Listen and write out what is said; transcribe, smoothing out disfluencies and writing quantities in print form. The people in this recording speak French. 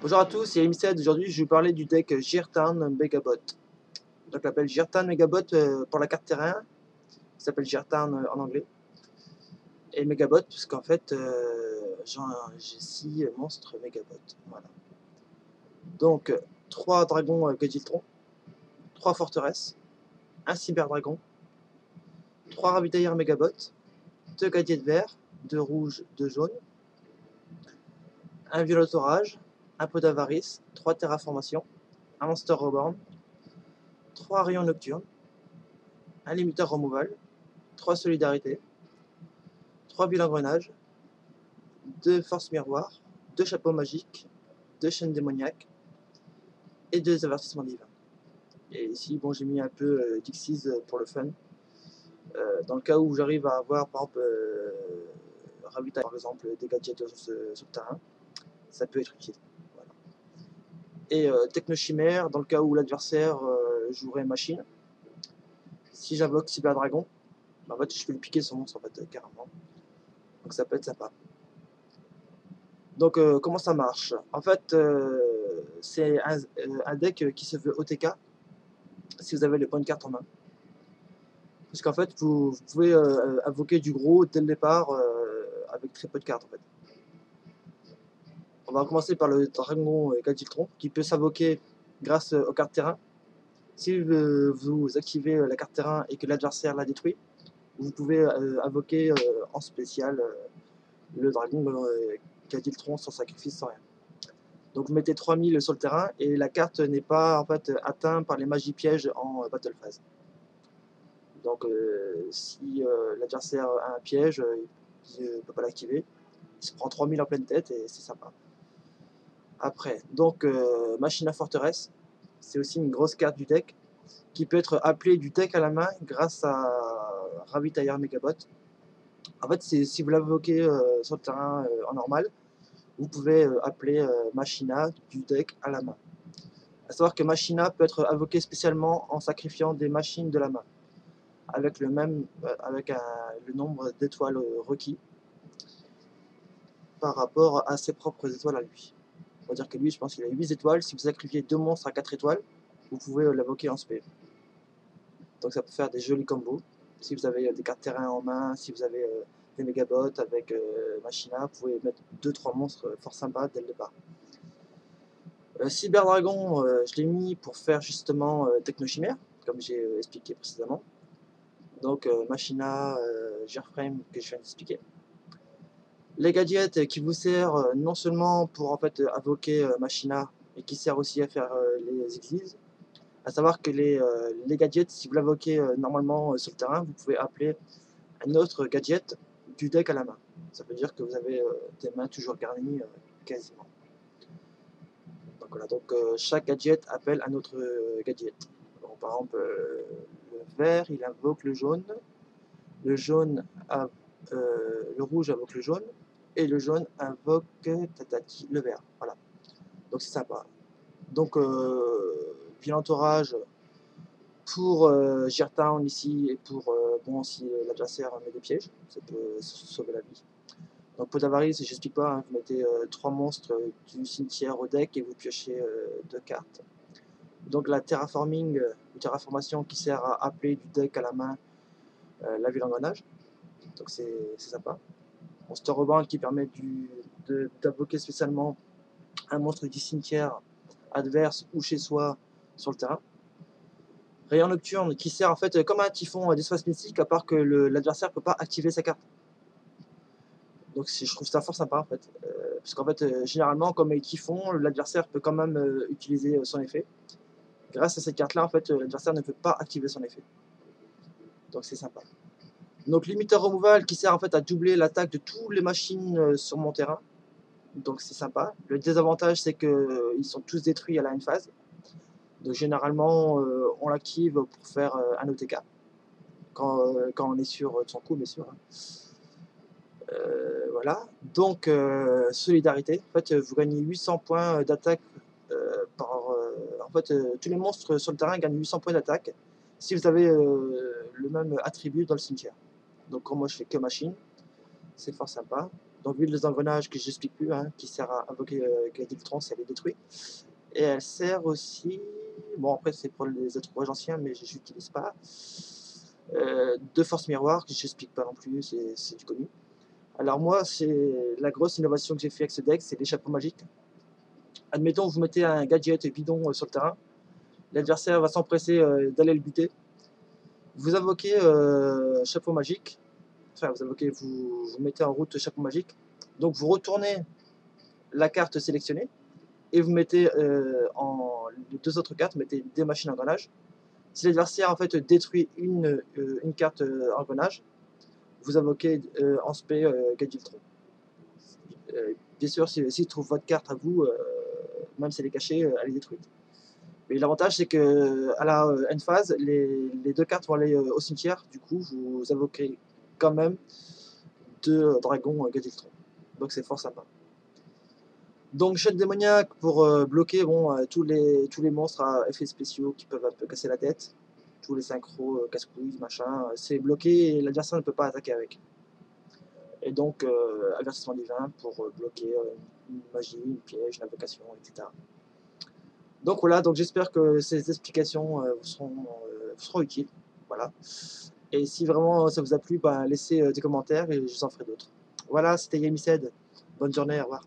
Bonjour à tous, c'est Imsed. Aujourd'hui, je vais vous parler du deck Girtan Megabot. Donc, l'appelle Girtan Megabot pour la carte terrain, qui s'appelle Girtan en anglais, et Megabot, parce qu'en fait, j'ai 6 monstres Megabot. Voilà. Donc, 3 dragons Gadgetron, 3 forteresses, un cyberdragon, 3 ravitailleurs Megabot, 2 gadgets verts, 2 rouges, 2 jaunes, un violet orage, un pot d'avarice, 3 terraformations, un monster reborn, 3 rayons nocturnes, un limiteur removal, 3 solidarités, 3 billes engrenages, 2 forces miroirs, 2 chapeaux magiques, 2 chaînes démoniaques et 2 avertissements divins. Et ici, bon, j'ai mis un peu d'Xyz pour le fun. Dans le cas où j'arrive à avoir, par exemple, ravitailler par exemple des gadgets sur le terrain, ça peut être utile. Voilà. Et Technochimère, dans le cas où l'adversaire jouerait machine, si j'invoque Cyberdragon, bah, en fait, je peux lui piquer son monstre en fait, carrément. Donc ça peut être sympa. Donc comment ça marche? En fait, c'est un deck qui se veut OTK si vous avez les bonnes cartes en main. Parce qu'en fait, vous pouvez invoquer du gros dès le départ avec très peu de cartes en fait. On va commencer par le dragon Gadgetron qui peut s'invoquer grâce aux cartes terrain. Si vous activez la carte terrain et que l'adversaire la détruit, vous pouvez invoquer en spécial le dragon Gadgetron sans sacrifice, sans rien. Donc vous mettez 3000 sur le terrain et la carte n'est pas en fait atteinte par les magies pièges en battle phase. Donc si l'adversaire a un piège, il ne peut pas l'activer. Il se prend 3000 en pleine tête et c'est sympa. Après, donc Machina Forteresse, c'est aussi une grosse carte du deck qui peut être appelée du deck à la main grâce à Ravitailleur Megabot. En fait, si vous l'invoquez sur le terrain en normal, vous pouvez appeler Machina du deck à la main. A savoir que Machina peut être invoqué spécialement en sacrifiant des machines de la main, avec le nombre d'étoiles requis par rapport à ses propres étoiles à lui. On va dire que lui, je pense qu'il a 8 étoiles. Si vous sacrifiez 2 monstres à 4 étoiles, vous pouvez l'invoquer en spé. Donc ça peut faire des jolis combos. Si vous avez des cartes terrain en main, si vous avez des mégabots avec Machina, vous pouvez mettre 2-3 monstres fort sympas dès le départ. Cyberdragon, je l'ai mis pour faire justement Technochimère, comme j'ai expliqué précédemment. Donc Machina, Gearframe que je viens d'expliquer. Les gadgets qui vous servent non seulement pour en fait invoquer Machina, mais qui sert aussi à faire les églises. À savoir que les gadgets, si vous l'invoquez normalement sur le terrain, vous pouvez appeler un autre gadget du deck à la main. Ça veut dire que vous avez des mains toujours garnies quasiment. Donc voilà, donc chaque gadget appelle un autre gadget. Donc, par exemple, le vert, il invoque le jaune le rouge invoque le jaune, et le jaune invoque le vert. Voilà. Donc c'est sympa. Donc violent orage pour Girtown ici, et pour bon, si l'adversaire met des pièges, ça peut sauver la vie. Donc pot d'avarice, j'explique pas, hein, vous mettez 3 monstres du cimetière au deck et vous piochez 2 cartes. Donc la terraforming, ou terraformation qui sert à appeler du deck à la main la ville engrenage. Donc c'est sympa. Monster Reborn qui permet d'invoquer spécialement un monstre du cimetière adverse ou chez soi sur le terrain. Rayon Nocturne qui sert en fait comme un typhon d'espace mystique, à part que l'adversaire ne peut pas activer sa carte. Donc je trouve ça fort sympa en fait. Parce qu'en fait, généralement, comme les typhons, l'adversaire peut quand même utiliser son effet. Grâce à cette carte-là, en fait, l'adversaire ne peut pas activer son effet. Donc c'est sympa. Donc limiteur removal qui sert en fait à doubler l'attaque de toutes les machines sur mon terrain. Donc c'est sympa. Le désavantage, c'est qu'ils sont tous détruits à la même phase. Donc généralement, on l'active pour faire un OTK. Quand on est sûr de son coup, bien sûr. Voilà. Donc solidarité. En fait, vous gagnez 800 points d'attaque en fait, tous les monstres sur le terrain gagnent 800 points d'attaque si vous avez le même attribut dans le cimetière. Donc comme moi je fais que machine, c'est fort sympa. Donc l'huile des engrenages que j'explique plus, hein, qui sert à invoquer Gadiltron si elle est détruite. Et elle sert aussi, bon après c'est pour les autres rouages anciens, mais je n'utilise pas. De force miroir, que j'explique pas non plus, c'est du connu. Alors moi, c'est la grosse innovation que j'ai fait avec ce deck, c'est les chapeaux magiques. Admettons, vous mettez un gadget bidon sur le terrain, l'adversaire va s'empresser d'aller le buter. Vous invoquez chapeau magique, enfin vous invoquez, vous mettez en route chapeau magique. Donc vous retournez la carte sélectionnée et vous mettez les deux autres cartes, mettez des machines engrenage. Si l'adversaire en fait détruit une carte engrenage, vous invoquez en spé Gadiltron. Bien sûr, s'il trouve votre carte à vous, même si elle est cachée, elle est détruite. Mais l'avantage, c'est que à la end phase, les deux cartes vont aller au cimetière. Du coup, vous invoquez quand même deux dragons Gadiltron. Donc c'est fort sympa. Donc chaîne démoniaque pour bloquer bon, tous les monstres à effets spéciaux qui peuvent un peu casser la tête. Tous les synchros, casse-couilles, machin. C'est bloqué et l'adversaire ne peut pas attaquer avec. Et donc avertissement divin pour bloquer une magie, une piège, une invocation, etc. Donc voilà, donc j'espère que ces explications vous seront utiles. Voilà. Et si vraiment ça vous a plu, bah, laissez des commentaires et je vous en ferai d'autres. Voilà, c'était Yemiced. Bonne journée, au revoir.